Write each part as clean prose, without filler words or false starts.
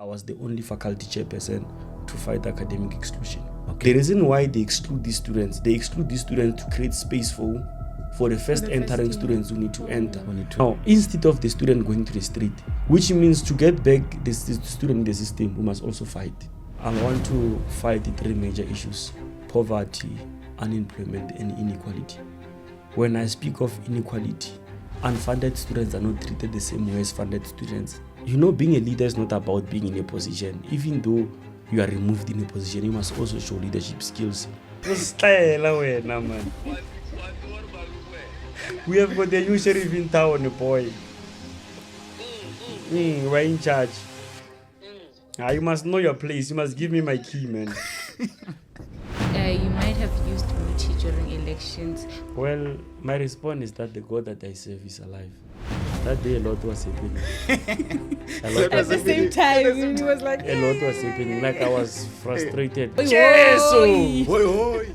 I was the only faculty chairperson to fight academic exclusion. Okay. The reason why they exclude these students to create space for the first entering students who need to enter. Now, instead of the student going to the street, which means to get back the student in the system, we must also fight. I want to fight the three major issues: poverty, unemployment, and inequality. When I speak of inequality, unfunded students are not treated the same way as funded students. You know, being a leader is not about being in a position. Even though you are removed in a position, you must also show leadership skills. We have got the new sheriff in town, boy. We're in charge. You must know your place. You must give me my key, man. You might have used Muthi during elections. Well, my response is that the God that I serve is alive. That day a lot was happening. At the same time, he was like, a lot was happening. Like I was frustrated. Jesu! Oi.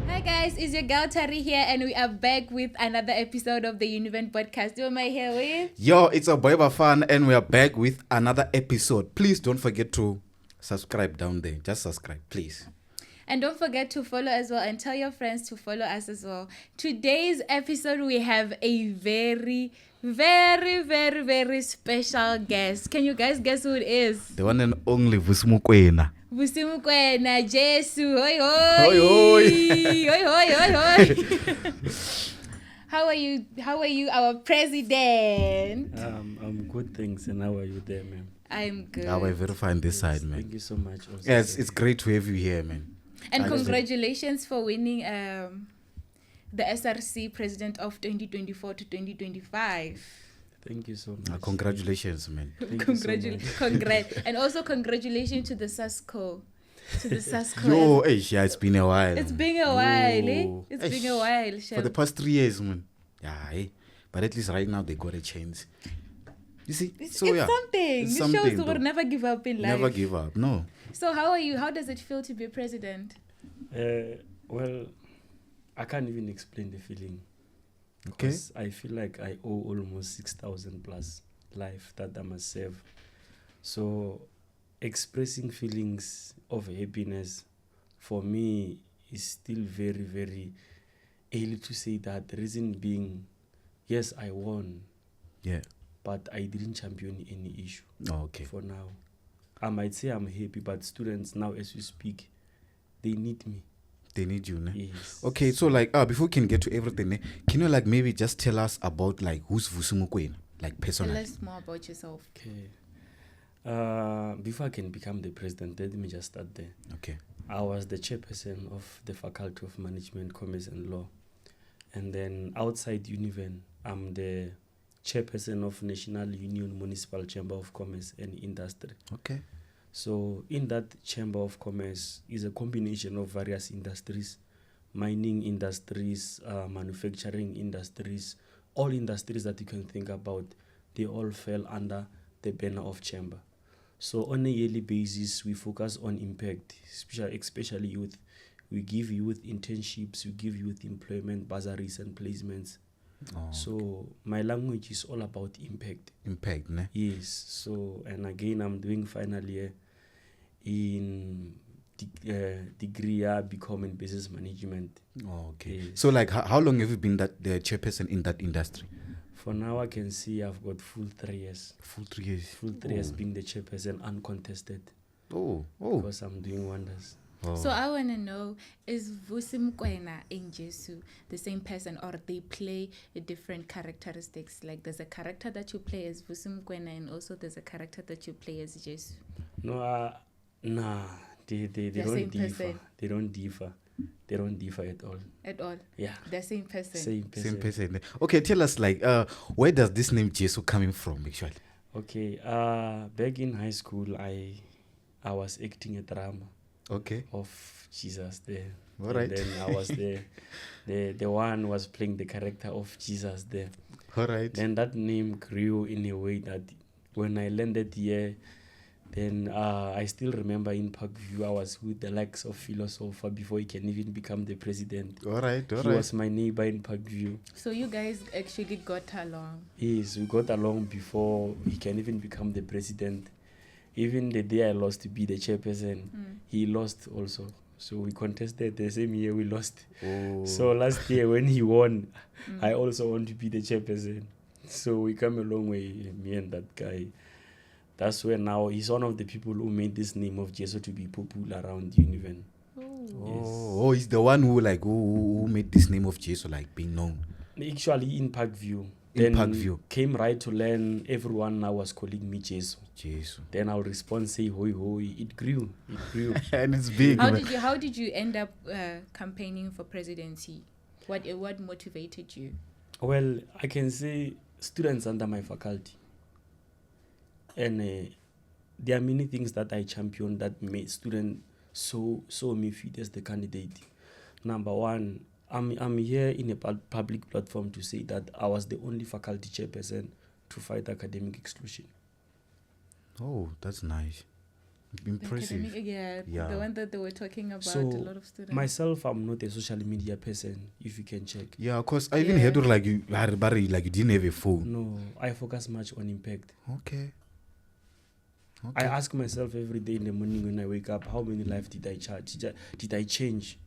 Hi guys, it's your girl Tari here, and we are back with another episode of the Univen podcast. Who am I here with? Yo, it's a boy Bafana, and we are back with another episode. Please don't forget to subscribe down there. Just subscribe, please. And don't forget to follow as well, and tell your friends to follow us as well. Today's episode, we have a very, very, very, very special guest. Can you guys guess who it is? The one and only Vusi Mokeona. Vusi Mokeona, Jesu. Hoi hoi. Hoi hoi. Hoi hoi hoi hoi. How are you, our president? I'm good, thanks. And how are you there, man? I'm good. We're very fine this side, man. Thank you so much. Also. Yes, it's great to have you here, man. And congratulations for winning the SRC president of 2024 to 2025. Thank you so much. Congratulations, man. Congrats. And also congratulations to the SASCO. Yo, yeah, it's been a while. It's been a while, eh? It's been a while. For the past 3 years, man. Yeah, eh? But at least right now they got a chance. You see? It's something. It shows we'll never give up in life. Never give up, no. So how are you? How does it feel to be president? Well, I can't even explain the feeling. Okay. Because I feel like I owe almost 6,000 plus life that I must save. So expressing feelings of happiness for me is still very, very early to say that. The reason being, yes, I won. Yeah. But I didn't champion any issue. Oh, okay. For now. I might say I'm happy, but students now, as we speak, they need me. They need you, ne? Yes. Okay, so like, before we can get to everything, can you like maybe just tell us about like who's Vusi Mokeona, like personally? Tell us more about yourself. Okay. Before I can become the president, let me just start there. Okay. I was the chairperson of the Faculty of Management, Commerce and Law. And then outside Univen, I'm the chairperson of National Union Municipal Chamber of Commerce and Industry. Okay. So in that Chamber of Commerce is a combination of various industries, mining industries, manufacturing industries, all industries that you can think about. They all fell under the banner of Chamber. So on a yearly basis, we focus on impact, especially youth. We give youth internships, we give youth employment, bursaries and placements. Oh, so my language is all about impact. Impact, ne? Yes. So, and again, I'm doing final year in degree becoming business management. Oh, okay. Yes. So like, how long have you been the chairperson in that industry? For now, I can see I've got full 3 years. Full 3 years. Full 3 years being the chairperson, uncontested. Oh. Because I'm doing wonders. Oh. So I want to know, is Vusi Mokeona and Jesu the same person, or they play different characteristics? Like there's a character that you play as Vusi Mokeona, and also there's a character that you play as Jesu. No, nah, they don't differ. Person. They don't differ. They don't differ at all. At all? Yeah. The same person. Same person. Okay, tell us like, where does this name Jesu coming from actually? Okay, back in high school, I was acting a drama. Okay. Of Jesus there. All right. And then I was the one was playing the character of Jesus there. All right. Then that name grew in a way that when I landed here, Then I still remember in Parkview, I was with the likes of philosopher before he can even become the president. All right. He was my neighbor in Parkview. So you guys actually got along. Yes, we got along before he can even become the president. Even the day I lost to be the chairperson, he lost also. So we contested the same year we lost. Oh. So last year when he won, I also want to be the chairperson. So we come a long way, me and that guy. That's where now he's one of the people who made this name of Jesu to be popular around Univen. Oh, he's the one who made this name of Jesu being known. Actually in Parkview. In Then Parkview. Came right to learn, everyone now was calling me Jesu. Jesu. Then I'll respond, say hoi hoi. It grew. And it's big. How did you end up campaigning for presidency? What motivated you? Well, I can say students under my faculty. And there are many things that I champion that made students so me fit as the candidate. Number one, I'm here in a public platform to say that I was the only faculty chairperson to fight academic exclusion. Oh, that's nice. Impressive. The one that they were talking about, So, a lot of students. Myself, I'm not a social media person, if you can check. Yeah, because I even heard you didn't have a phone. No, I focus much on impact. Okay. I ask myself every day in the morning when I wake up, how many lives did I charge? Did I change?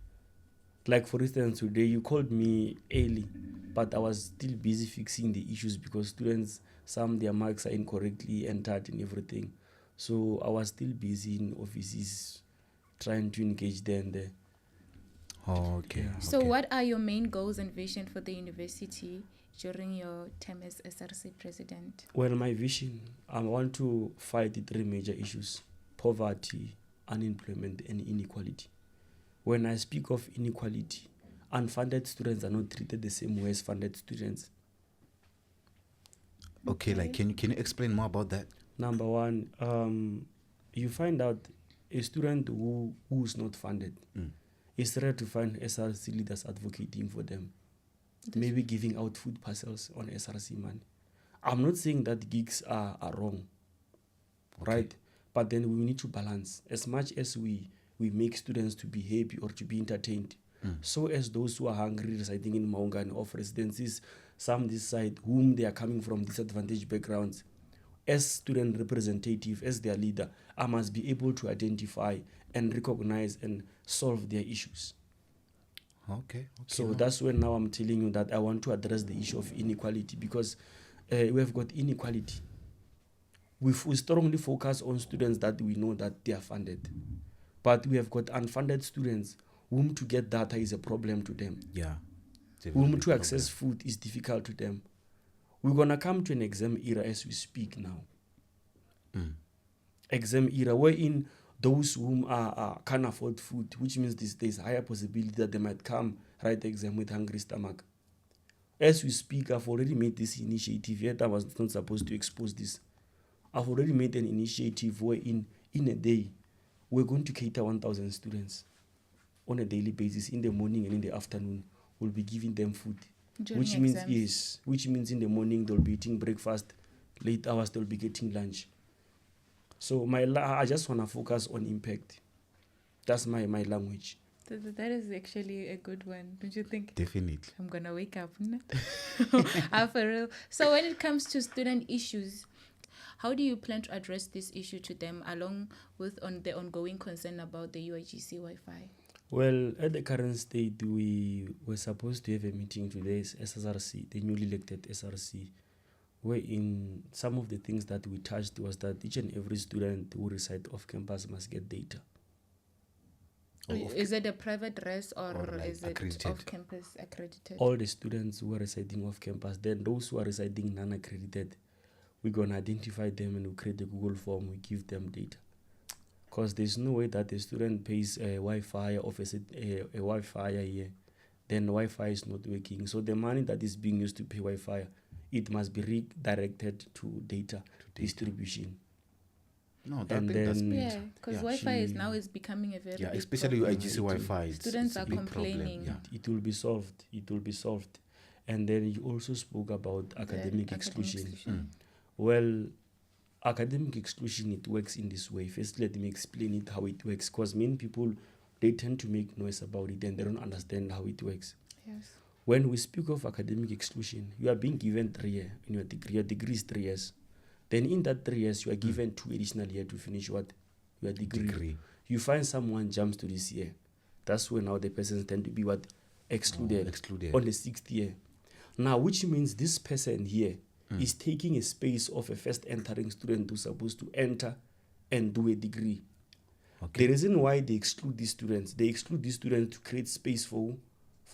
Like for instance, today you called me early, but I was still busy fixing the issues because students, their marks are incorrectly entered and everything. So I was still busy in offices trying to engage there and there. Oh, okay. Yeah. So what are your main goals and vision for the university during your term as SRC president? Well, my vision, I want to fight the three major issues: poverty, unemployment, and inequality. When I speak of inequality, unfunded students are not treated the same way as funded students. Okay, can you explain more about that? Number one, you find out a student who's not funded. It's rare to find SRC leaders advocating for them. Maybe giving out food parcels on SRC money. I'm not saying that gigs are wrong, right? But then we need to balance. As much as we make students to be happy or to be entertained, so as those who are hungry residing in Maungani or residencies, some this side, whom they are coming from disadvantaged backgrounds, as student representative, as their leader, I must be able to identify and recognize and solve their issues. Okay. So that's when now I'm telling you that I want to address the issue of inequality because we have got inequality. We strongly focus on students that we know that they are funded. But we have got unfunded students whom to get data is a problem to them. Yeah. Whom to access food is difficult to them. We're going to come to an exam era as we speak now. Exam era wherein those whom can't afford food, which means there's a higher possibility that they might come write the exam with hungry stomach. As we speak, I've already made this initiative, yet I was not supposed to expose this. I've already made an initiative where in a day, we're going to cater 1,000 students on a daily basis. In the morning and in the afternoon, we'll be giving them food. Which means in the morning they'll be eating breakfast, late hours they'll be getting lunch. So I just want to focus on impact. That's my language. That is actually a good one, don't you think? Definitely. I'm gonna wake up. For real. So when it comes to student issues, how do you plan to address this issue to them along with the ongoing concern about the UIGC Wi-Fi? Well, at the current state, we were supposed to have a meeting today as SRC, the newly elected SRC, wherein some of the things that we touched was that each and every student who reside off campus must get data. Is it a private res or is it accredited? off-campus accredited? All the students who are residing off campus, then those who are residing non-accredited, we're going to identify them and we create a Google form, we give them data. Because there's no way that the student pays a Wi-Fi or a Wi-Fi a year, then Wi-Fi is not working. So the money that is being used to pay Wi-Fi, it must be redirected to data distribution. No, that's because Wi-Fi is becoming a very big especially problem. UIGC Wi-Fi. Students are complaining. Problem, It will be solved. And then you also spoke about academic exclusion. Well, academic exclusion, it works in this way. First, let me explain it how it works, because many people, they tend to make noise about it and they don't understand how it works. Yes. When we speak of academic exclusion, you are being given 3 years in your degree. Your degree is 3 years. Then in that 3 years, you are given 2 additional years to finish what? Your degree. You find someone jumps to this year. That's when now the persons tend to be what? Excluded. On the 6th year. Now, which means this person here is taking a space of a first entering student who's supposed to enter and do a degree. Okay. The reason why they exclude these students to create space for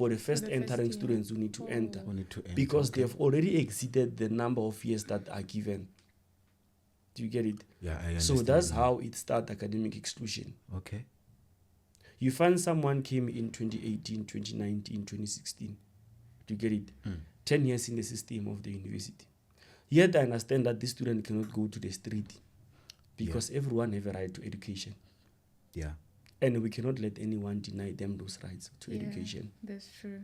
the first entering students who need to enter. Because they have already exceeded the number of years that are given. Do you get it? Yeah, I understand. So that's how it starts, academic exclusion. Okay. You find someone came in 2018, 2019, 2016. Do you get it? 10 years in the system of the university. Yet I understand that this student cannot go to the street because everyone have a right to education. Yeah. And we cannot let anyone deny them those rights to education. That's true.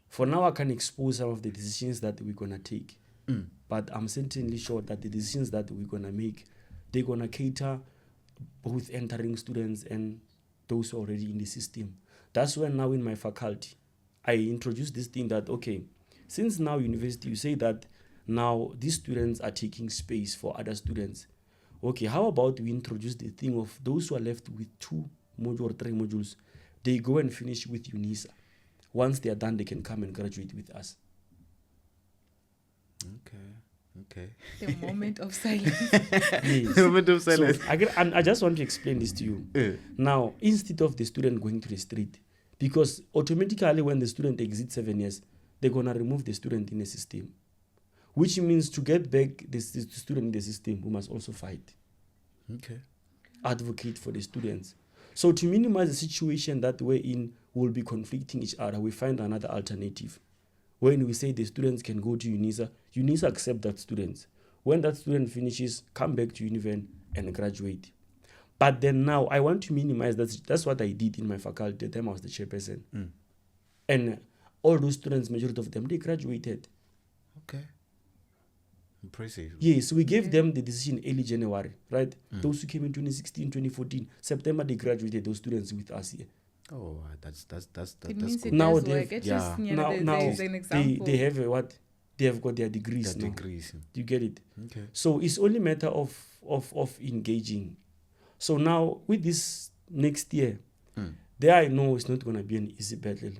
For now, I can expose some of the decisions that we're going to take. But I'm certainly sure that the decisions that we're going to make, they're going to cater both entering students and those who are already in the system. That's when now in my faculty, I introduced this thing that, okay, since now university, you say that now these students are taking space for other students. Okay, how about we introduce the thing of those who are left with 2 modules or 3 modules, they go and finish with UNISA. Once they are done, they can come and graduate with us. Okay. The moment of silence. Yes. The moment of silence. So I just want to explain this to you. Now, instead of the student going to the street, because automatically when the student exits 7 years, they're going to remove the student in the system. Which means to get back the student in the system, we must also fight. Okay. Advocate for the students. So to minimize the situation that we're in, we'll be conflicting each other, we find another alternative. When we say the students can go to UNISA, UNISA accept that students. When that student finishes, come back to Univen and graduate. But then now, I want to minimize that. That's what I did in my faculty. At the time I was the chairperson. And all those students, majority of them, they graduated. Okay. Impressive. Yes, we gave them the decision early January, right? Those who came in 2016, 2014, September, they graduated, those students with us here. Oh, that's It means good. it Now does they work. have- It's just, Now there's an example. they have a what? They have got their degrees now. Do you get it? Okay. So it's only matter of engaging. So now with this next year, there I know it's not going to be an easy battle.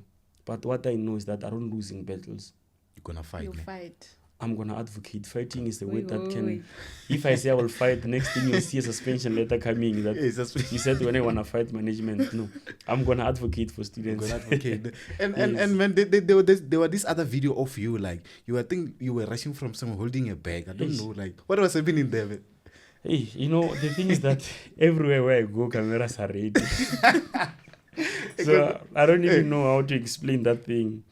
But what I know is that I don't losing battles. You're gonna fight. You man. fight. I'm going to advocate. Fighting is the Wait, word that wait, can... wait. If I say I will fight, the next thing you'll see a suspension letter coming. That you said when I want to fight management. No, I'm going to advocate for students. And when there were this other video of you, like you were rushing from someone holding a bag. I don't Yes. know, like what was happening there? Man? Hey, the thing is that everywhere where I go, cameras are ready. So I don't even know how to explain that thing.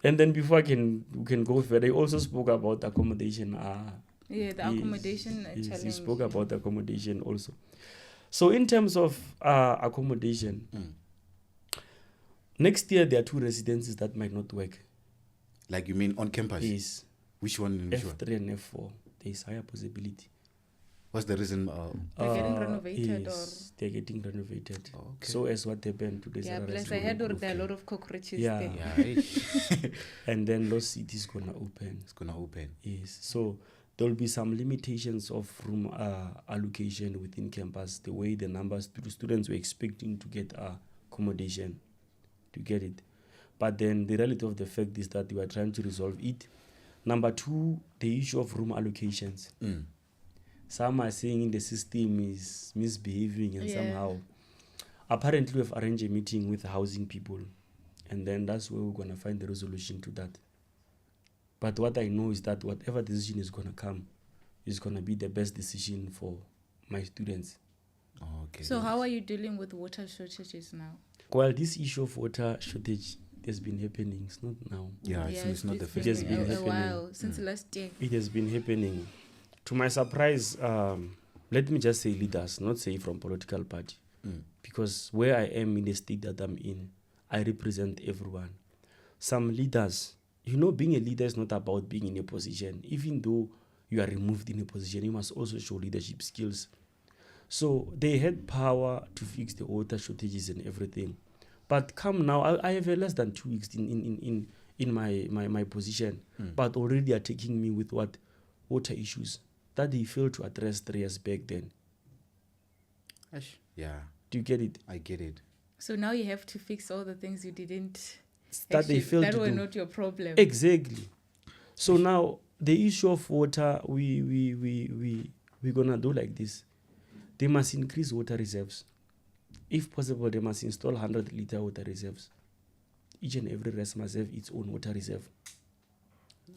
And then before we can go further, I also spoke about accommodation. The accommodation Yes, challenge. you spoke about accommodation also. So in terms of accommodation, next year there are 2 residencies that might not work. Like you mean on campus? Yes, Which one? And which one? F3 and F4. There is higher possibility. What's the reason? They're getting renovated yes, they're getting renovated. Okay. So as what happened to the plus I heard there are a lot of cockroaches Yeah. there. Yeah, And then Lost City is gonna open. it's gonna open. Yes, so there will be some limitations of room allocation within campus. The way the numbers to students were expecting to get accommodation, to get it. But then the reality of the fact is that we are trying to resolve it. Number 2, the issue of room allocations. Some are saying the system is misbehaving and somehow. Apparently, we've arranged a meeting with the housing people. And then that's where we're going to find the resolution to that. But what I know is that whatever decision is going to come is going to be the best decision for my students. Okay. So how are you dealing with water shortages now? Well, this issue of water shortage has been happening. It's not now. Yeah, it's not the it's first It has been been a happening. while since last year. It has been happening. To my surprise, let me just say leaders, not say from political party. Because where I am in the state that I'm in, I represent everyone. Some leaders, being a leader is not about being in a position. Even though you are removed in a position, you must also show leadership skills. So they had power to fix the water shortages and everything. But come now, I have less than 2 weeks in my position, but already they are taking me with what water issues that they failed to address 3 years back then. Yeah. Do you get it? I get it. So now you have to fix all the things you didn't. That they failed that to were do. not your problem. Exactly. So now the issue of water, we're gonna do like this. They must increase water reserves. If possible, they must install 100-liter water reserves. Each and every rest must have its own water reserve.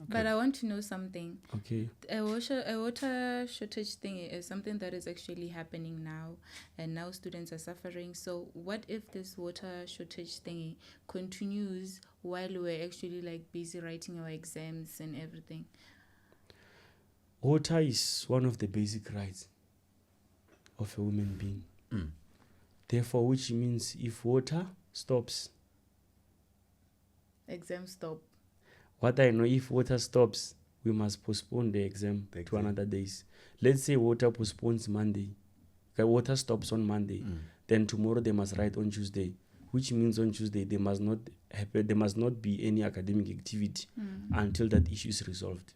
But I want to know something. Okay. A water shortage thing is something that is actually happening now, and now students are suffering. So what if this water shortage thing continues while we're actually like busy writing our exams and everything? Water is one of the basic rights of a human being. Therefore, which means if water stops, Exam stop. what I know, if water stops, we must postpone the exam to another days. Let's say water postpones Monday. Okay, water stops on Monday. Then tomorrow they must write on Tuesday, which means on Tuesday there must not happen. There must not be any academic activity until that issue is resolved.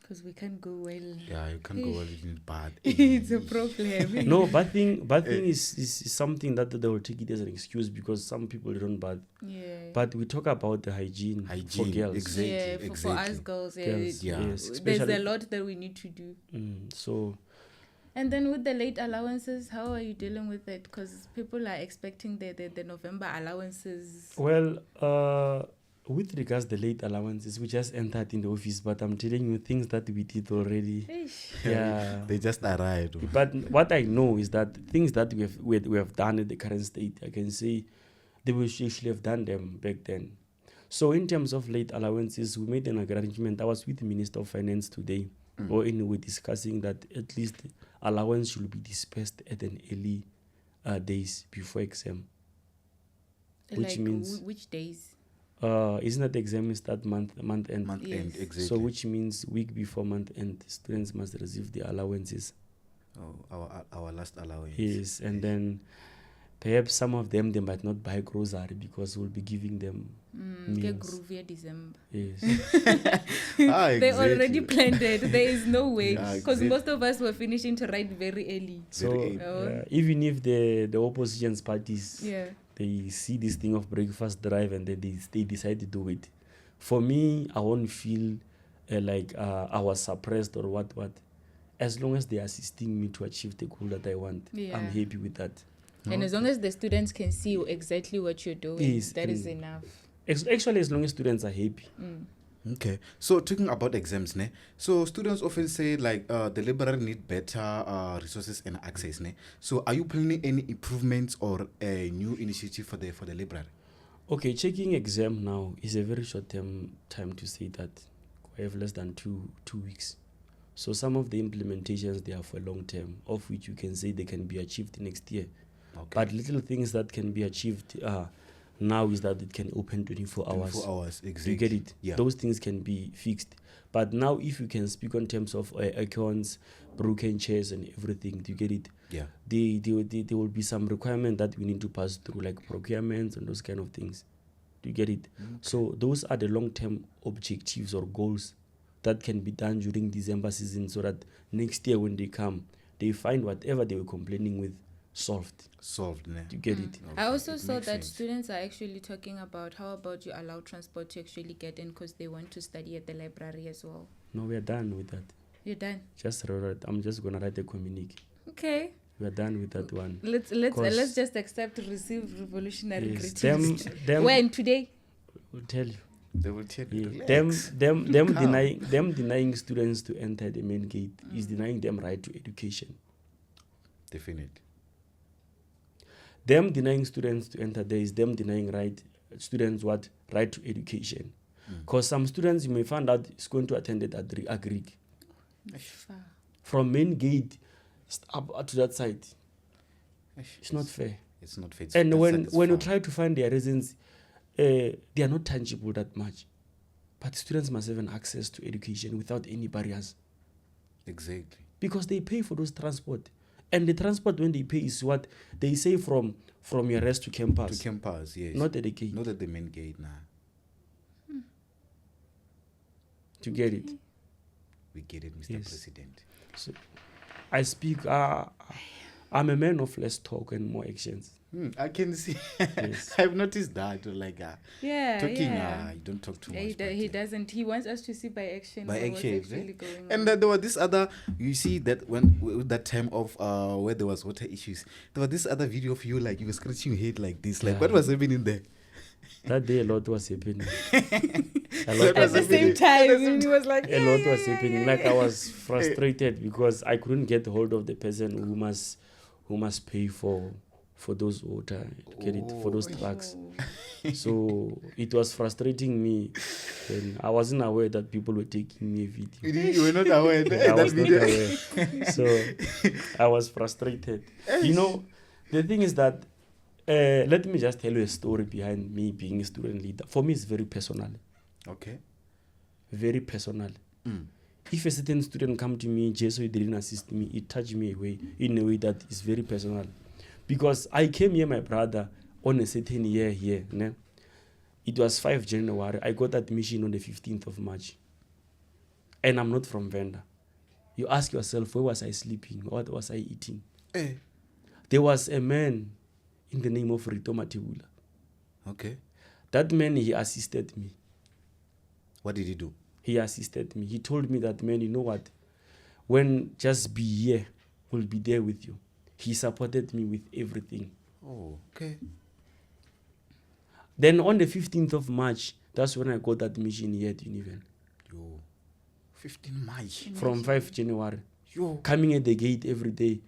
Because we can't go well. Yeah, you can't go well in bad. It's a problem. No, bad thing is something that they will take it as an excuse because some people don't bath. Yeah. But we talk about the hygiene for girls. Exactly. Yeah, for us girls, Girls, Yeah. yes, there's especially- a lot that we need to do. So And then with the late allowances, how are you dealing with it? Because people are expecting the November allowances. well, with regards to the late allowances, we just entered in the office, but I'm telling you things that we did already. Eish. Yeah. They just arrived. But what I know is that things that we have done at the current state, I can say they will actually have done them back then. So in terms of late allowances, we made an arrangement. I was with the Minister of Finance today, or anyway discussing that at least allowance should be dispersed at an early days before exam. Which Like, means which days? isn't that the exam start month end? Month Yes. end, exactly. So which means week before month end, students must receive the allowances. Our last allowance. Yes, and then perhaps some of them they might not buy grocery because we'll be giving them Get meals. groovy December. Yes. They already planned it. There is no way. Yeah, Because exactly. most of us were finishing to write very early. So early. even if the opposition's parties Yeah. they see this thing of breakfast drive and then they decide to do it, for me I won't feel like I was suppressed or what. As long as they are assisting me to achieve the goal that I want, Yeah. I'm happy with that. And as long as the students can see exactly what you're doing, Yes, that is and- enough. Actually, as long as students are happy. Okay. So talking about exams, ne? So students often say like the library need better resources and access, ne? So are you planning any improvements or a new initiative for the library? Okay, checking exam now is a very short term time to say that. We have less than two weeks. So some of the implementations they are for long term, of which you can say they can be achieved next year. Okay. But little things that can be achieved now is that it can open 24 hours. 24 hours, exactly. You get it? Yeah. Those things can be fixed. But now if you can speak on terms of accounts, broken chairs and everything, do you get it? Yeah. There will be some requirement that we need to pass through, like procurements and those kind of things. Do you get it? So those are the long-term objectives or goals that can be done during December season so that next year when they come, they find whatever they were complaining with solved. Ne? Do you get it? I also it saw makes that sense. students are actually talking about how about you allow transport to actually get in because they want to study at the library as well. No, we are done with that. You're done. I'm just gonna write a communique. Okay. We are done with that one. Let's just accept receive revolutionary Yes, greetings. them When today? will tell you. They will tell you. Yeah. relax. Them Calm. denying students to enter the main gate is denying them right to education. Definitely. Them denying students to enter there is them denying students right to education. Because some students you may find out is going to attend it at Agric. Far. From main gate up to that side. It's not fair. It's not fair. And That when side is you far. try to find their reasons, they are not tangible that much. But students must have an access to education without any barriers. Exactly. Because they pay for those transport. And the transport when they pay is what they say from your rest to campus. To campus, yes. Not at the gate. Not at the main gate, nah. To get it. We get it, Mr. Yes. President. So I speak, I'm a man of less talk and more actions. I can see. Yes. I've noticed that. Like, talking, you don't talk too much. He doesn't. He wants us to see by action. By what's action, actually going and on. there was this other. You see that when with that time of where there was water issues, there was this other video of you like you were scratching your head like this. Like what was happening there? That day a lot was happening. At the same time, and he was like, a lot was happening. Like I was frustrated because I couldn't get hold of the person who must pay for those water, get it for those trucks. So it was frustrating me, and I wasn't aware that people were taking me video. You were not aware I was not aware. So I was frustrated. You know, the thing is that let me just tell you a story behind me being a student leader. For me, it's very personal. Okay. Very personal. If a certain student come to me, Jesu didn't assist me, it touched me in a way that is very personal. Because I came here, my brother, on a certain year here. Ne? It was 5 January. I got admission on the 15th of March. And I'm not from Venda. You ask yourself, where was I sleeping? What was I eating? There was a man in the name of Mathebula. Okay. That man, he assisted me. What did he do? He assisted me. He told me that, man, you know what? When just be here, we'll be there with you. He supported me with everything. Oh, okay. Then on the 15th of March, that's when I got admission here at Univen. Yo, 15 March. From 5 January. Yo. Coming at the gate every day.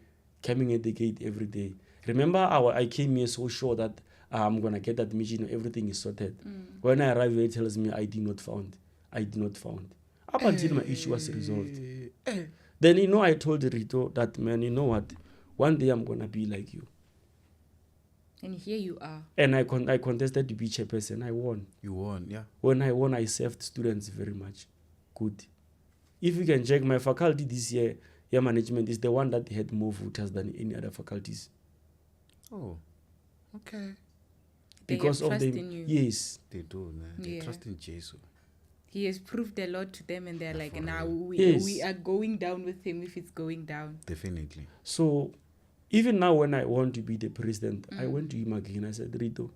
Remember, I came here so sure that I'm going to get admission, everything is sorted. When I arrived here, it tells me I did not found. Up until my issue was resolved. Then, you know, I told Rito that, man, you know what? One day I'm going to be like you. And here you are. And I contested to be chairperson. I won. You won, yeah. When I won, I served students very much. Good. If you can check, my faculty this year management is the one that had more voters than any other faculties. Oh, okay. Because they of trust the in you. yes, They do, man. They trust in Jesu. He has proved a lot to them, and they're like, now Yes. we are going down with him if it's going down. Definitely. So even now when I want to be the president, I went to him again. I said, Rito,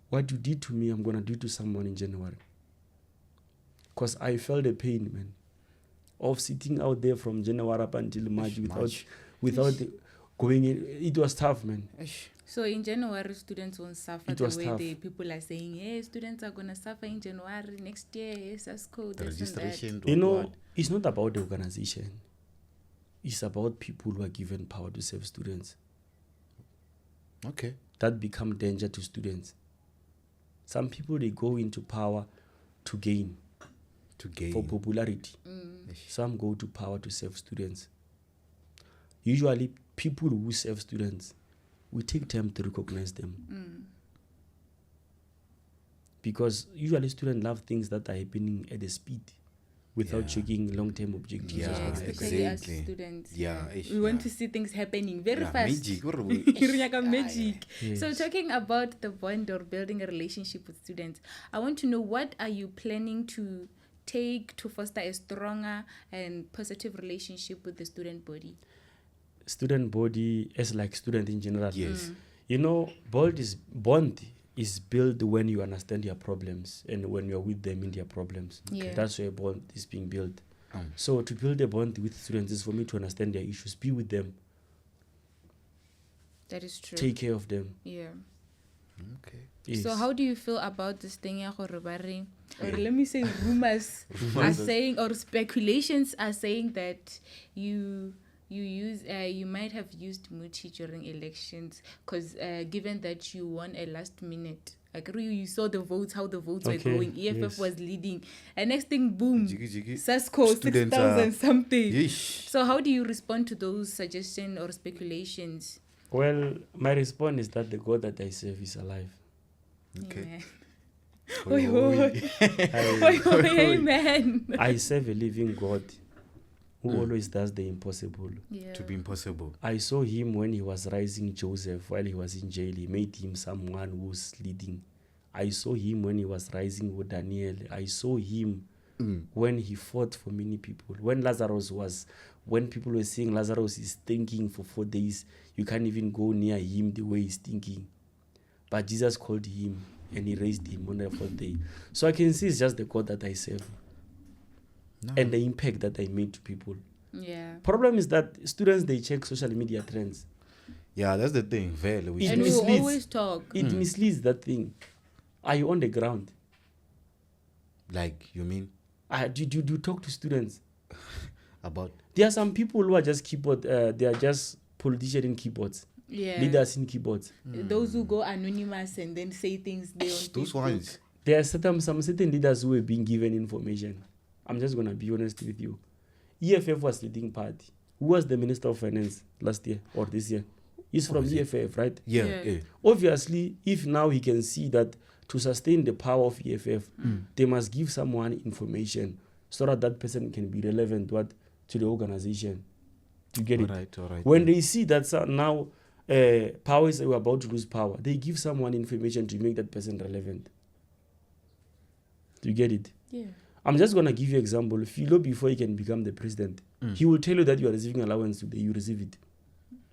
what you did to me, I'm going to do to someone in January. Because I felt the pain, man, of sitting out there from January up until March without going in. It was tough, man. So in January, students won't suffer It the was way tough. people are saying, hey, students are going to suffer in January next year. Yes, that's cool. The registration. You know, it's not about the organization. It's about people who are given power to serve students. Okay. That become danger to students. Some people, they go into power to gain. For popularity. Some go to power to serve students. Usually, people who serve students, we take time to recognize them. Because usually students love things that are happening at a speed without checking long-term objectives. Yeah, especially as exactly. students. Yeah, We want to see things happening very fast. Magic. Magic. Yes. So talking about the bond or building a relationship with students, I want to know, what are you planning to take to foster a stronger and positive relationship with the student body? Student body as like student in general. Yes. You know, bond is built when you understand their problems and when you're with them in their problems. Yeah. That's where bond is being built. So to build a bond with students is for me to understand their issues, be with them, That is true. take care of them. Yeah. Okay. Yes. So how do you feel about this thing, or let me say rumors are saying, or speculations are saying that you might have used Muthi during elections, because given that you won a last minute, like you saw the votes, how the votes were going, EFF was leading, and next thing, boom, Sasco 6,000 something. Yeesh. So how do you respond to those suggestions or speculations? Well, my response is that the God that I serve is alive. Okay. Amen. Amen. I serve a living God who always does the impossible. Yeah. To be impossible. I saw him when he was raising Joseph while he was in jail. He made him someone who's leading. I saw him when he was rising with Daniel. I saw him when he fought for many people. When people were saying Lazarus is thinking for 4 days, you can't even go near him the way he's thinking. But Jesus called him and he raised him on the 4th day. So I can see it's just the God that I serve and the impact that I made to people. Yeah. Problem is that students, they check social media trends. Yeah, that's the thing. Very. And we always talk. It misleads that thing. Are you on the ground? Like, you mean? Do you talk to students? About? There are some people who are just they are just politicians in keyboards. Yeah. Leaders in keyboards. Those who go anonymous and then say things they on Those Facebook. ones. There are some certain leaders who are being given information. I'm just going to be honest with you. EFF was leading party. Who was the Minister of Finance last year or this year? He's from EFF, right? Yeah. Obviously, if now he can see that to sustain the power of EFF, they must give someone information so that that person can be relevant to the organization. You get it? All right. When they see that now power is about to lose power, they give someone information to make that person relevant. Do you get it? Yeah. I'm just going to give you an example. Philo, before he can become the president, he will tell you that you are receiving allowance today, you receive it.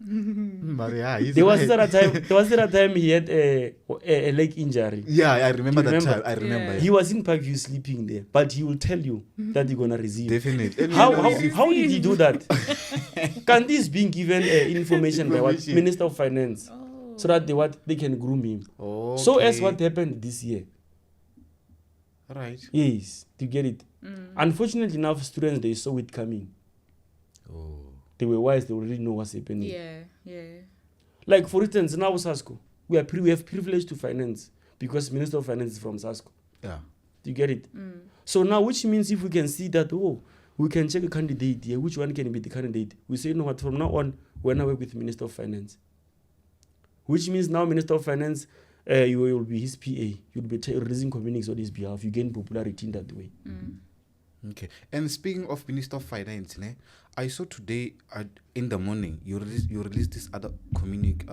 Maria, There was that time he had a leg injury. Yeah, I remember Do you that remember? time. I remember. Yeah. He was in Parkview sleeping there, but he will tell you that you're going to receive. Definitely. How did he do that? Can this being given information by what? Minister of Finance, so that they can groom him. Okay. So as what happened this year. Right. Yes, do you get it? Unfortunately, now students, they saw it coming. Oh. They were wise, they already know what's happening. Yeah. Like for instance, now SASCO, we have privilege to finance because Minister of Finance is from SASCO. Yeah. Do you get it? So now, which means if we can see that, we can check a candidate here, which one can be the candidate? We say, you know what, from now on, we're going to work with Minister of Finance. Which means now Minister of Finance, you will be his PA. You'll be releasing communiques on his behalf. You gain popularity in that way. Okay. And speaking of Minister of Finance, I saw today in the morning you released this other communique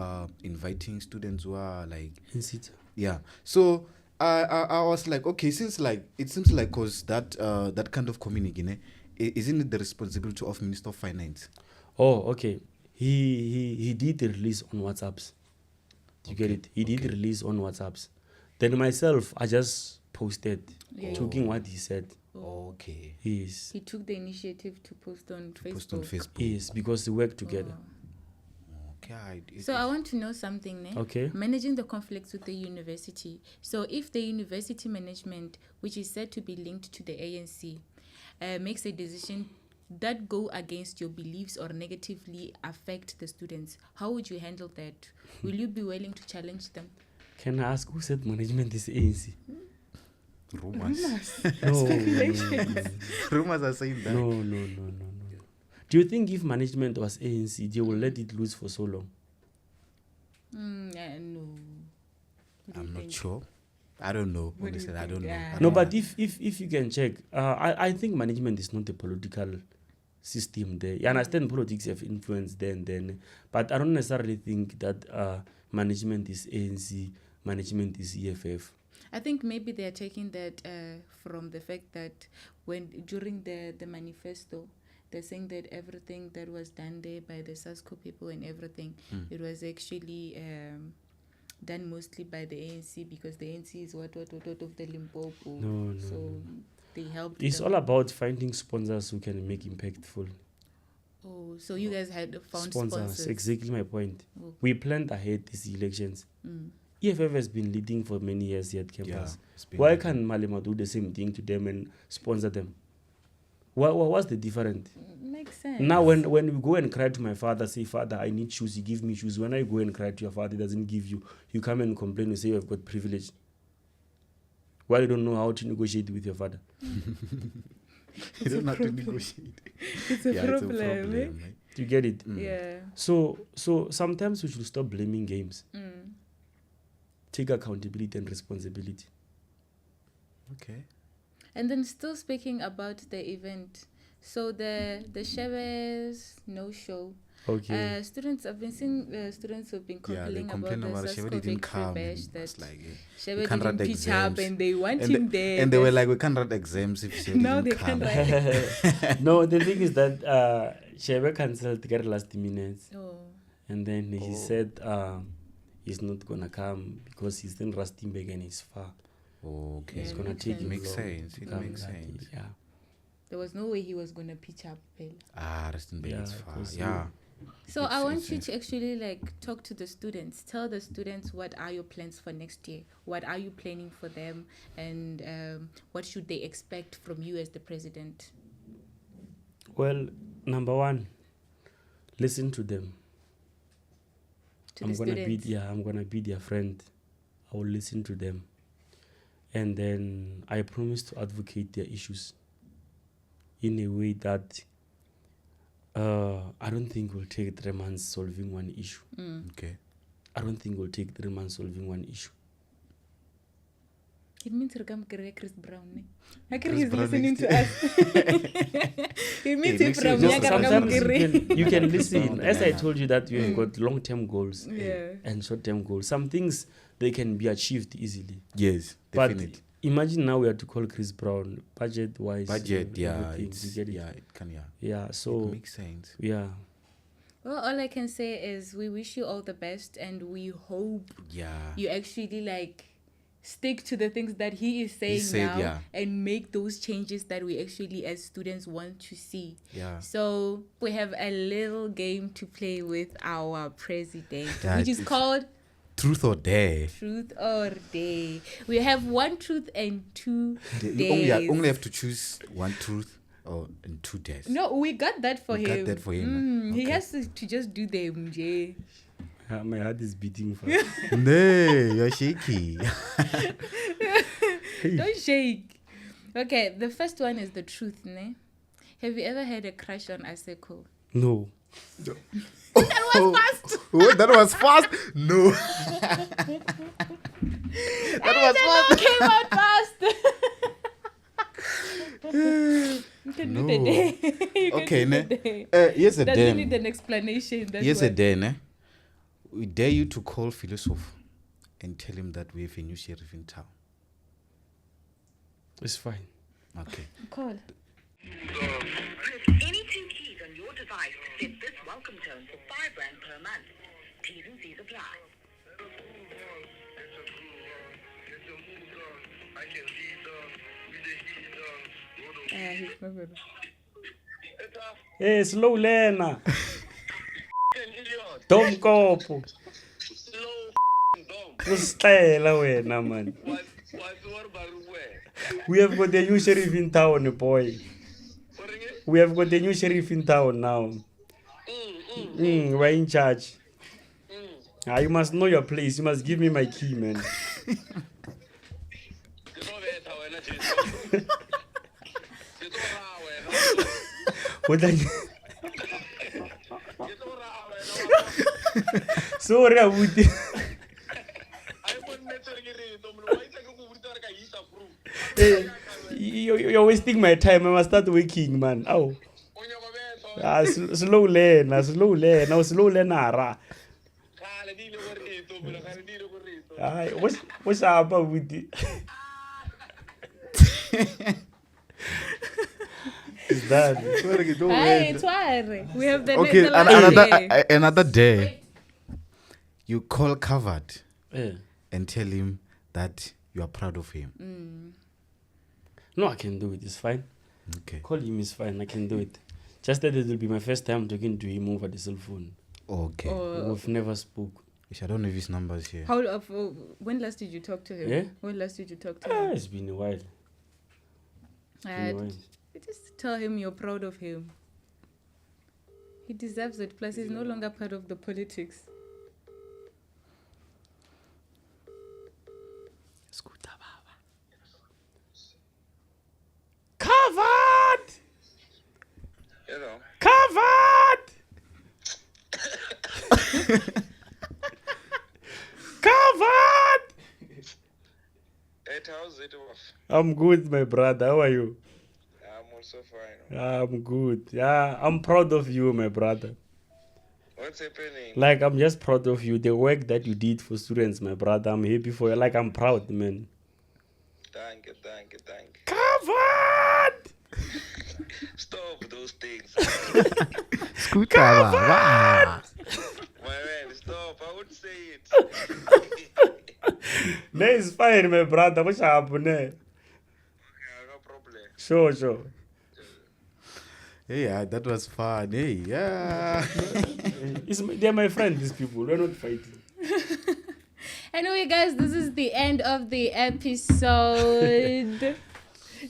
inviting students who are like In Sita. yeah. So I was like, okay, since like it seems like cause that kind of communique, isn't it the responsibility of Minister of Finance? Oh, okay. He did the release on WhatsApps. Do you get it? He did release on WhatsApps. Then myself, I just posted, talking what he said. Okay. Yes. He took the initiative to post on Facebook. Post on Facebook. Yes, because they work together. Okay. So I want to know something. Okay. Managing the conflicts with the university. So if the university management, which is said to be linked to the ANC, makes a decision that go against your beliefs or negatively affect the students, how would you handle that? Will you be willing to challenge them? Can I ask who said management is ANC? Rumors. No. Rumors are saying that. No. Do you think if management was ANC, they will let it loose for so long? No. I'm not sure. I don't know. What do you Honestly, I don't think? know. Yeah. I No, don't but know. if you can check, I think management is not a political system there. I understand politics have influence then, but I don't necessarily think that management is ANC, management is EFF. I think maybe they're taking that from the fact that during the manifesto, they're saying that everything that was done there by the SASCO people and everything, it was actually done mostly by the ANC because the ANC is what of the Limpopo. No. So they helped. It's them. all about finding sponsors who can make impactful. Oh, so you guys had found Sponsors. Exactly my point. Okay. We planned ahead these elections. EFF has been leading for many years here at campus. Why can't Malema do the same thing to them and sponsor them? What's the difference? Makes sense. Now, when we go and cry to my father, say, Father, I need shoes, he give me shoes. When I go and cry to your father, he doesn't give you. You come and complain, you say you have got privilege. Why you don't know how to negotiate with your father? You don't have to negotiate. It's a Yeah, problem. it's a problem. Right? Do you get it? Yeah. So sometimes we should stop blaming games. Take accountability and responsibility. Okay. And then still speaking about the event, So the SHNO Show. Okay. Students, I've been seeing students who've been complaining about the Shebe didn't come. bash And that it's like, Shebe we can't didn't write pitch up exams. and they want And him there. And they were like, we can't write exams if Shebe Now didn't they come. can't write. No, the thing is that Shebe cancelled to get last minutes. Oh. And then he said he's not gonna come because he's in Rustenburg and he's far. Okay. It's gonna take him Makes long sense. to It come makes that sense. day, yeah. There was no way he was gonna pitch up. Rustenburg Yeah, is far. 'cause Yeah. So I want you to actually like talk to the students. Tell the students what are your plans for next year. What are you planning for them, and what should they expect from you as the president? Well, number one, listen to them. To I'm the gonna be students. I'm gonna be their friend. I will listen to them, and then I promise to advocate their issues in a way that I don't think we'll take 3 months solving one issue. Okay. I don't think we'll take 3 months solving one issue. It means Chris Brown. Ne? I Chris he's Brown listening next to us. It means next year from just Sometimes you can Down listen. the As I line. told you that we have got long-term goals Yeah. and short-term goals. Some things they can be achieved easily. Yes, But definitely. imagine now we have to call Chris Brown budget-wise. Budget, yeah, everything, it's, you get it? yeah, it can, yeah. Yeah, It so makes sense. yeah. Well, all I can say is we wish you all the best, and we hope Yeah. you actually like stick to the things that he is saying said, now yeah. and make those changes that we actually as students want to see. Yeah. So we have a little game to play with our president, That which is is- called Truth or dare. Truth or Dare. We have one truth and two You only, days. only have to choose one truth or and 2 days. No, we got that for We him. got that for him, He okay. has to just do them, Jay. My heart is beating fast. No, you're shaky. Don't shake. Okay, the first one is the truth, ne? Have you ever had a crush on Aseko? No. That was fast. What? That was fast? No. That was fast. Came out fast. You can do the No. day. You can Okay, do ne? the day. Yes, a Doesn't need dare. an explanation. That's Yes, why. a dare, ne? We dare you to call Philosopher and tell him that we have a new sheriff in town. It's fine. Okay. Call. Press any 2 keys on your device to set this welcome tone for R5 per month. T's and C's apply. He's not gonna. Hey, slow Lena. Dom kopo. Usixela wena man. We have got a new sheriff in town, boy. We have got a new sheriff in town now. We're in charge. You must know your place. You must give me my key, man. What are you? Sorry, Muthi. Hey, you're wasting my time. I must start working, man. Oh. Slow lane, slow lane, slow lane. What's up with it? Is that? Hey, Tware. We have the Okay, the last day. another day. You call Covered Yeah. and tell him that you are proud of him. No, I can do it. It's fine. Okay. Call him is fine. I can do it. Just that it will be my first time talking to him over the cell phone. Okay. We've never spoke. I don't know if his numbers here. When last did you talk to him? Yeah? When last did you talk to him? It's been a while. Just tell him you're proud of him. He deserves it. Plus, he's no longer part of the politics. Covered! Hello. Covered! Covered! How's it off? I'm good, my brother. How are you? I'm so fine. I'm good. Yeah, I'm proud of you, my brother. What's happening? Like, I'm just proud of you. The work that you did for students, my brother. I'm happy for you. Like, I'm proud, man. Thank you. Covered! Stop those things. Covered! My man, stop. I would say it. No, it's fine, my brother. What's happening? Okay, no problem. Sure. Hey, yeah, that was fun. Hey, yeah. They're my friends, these people. We're not fighting. Anyway, guys, this is the end of the episode.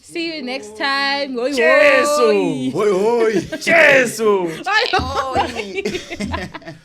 See you next time. Oi, Jesu! oi. Oi, oi. Jesu! Oi, oi.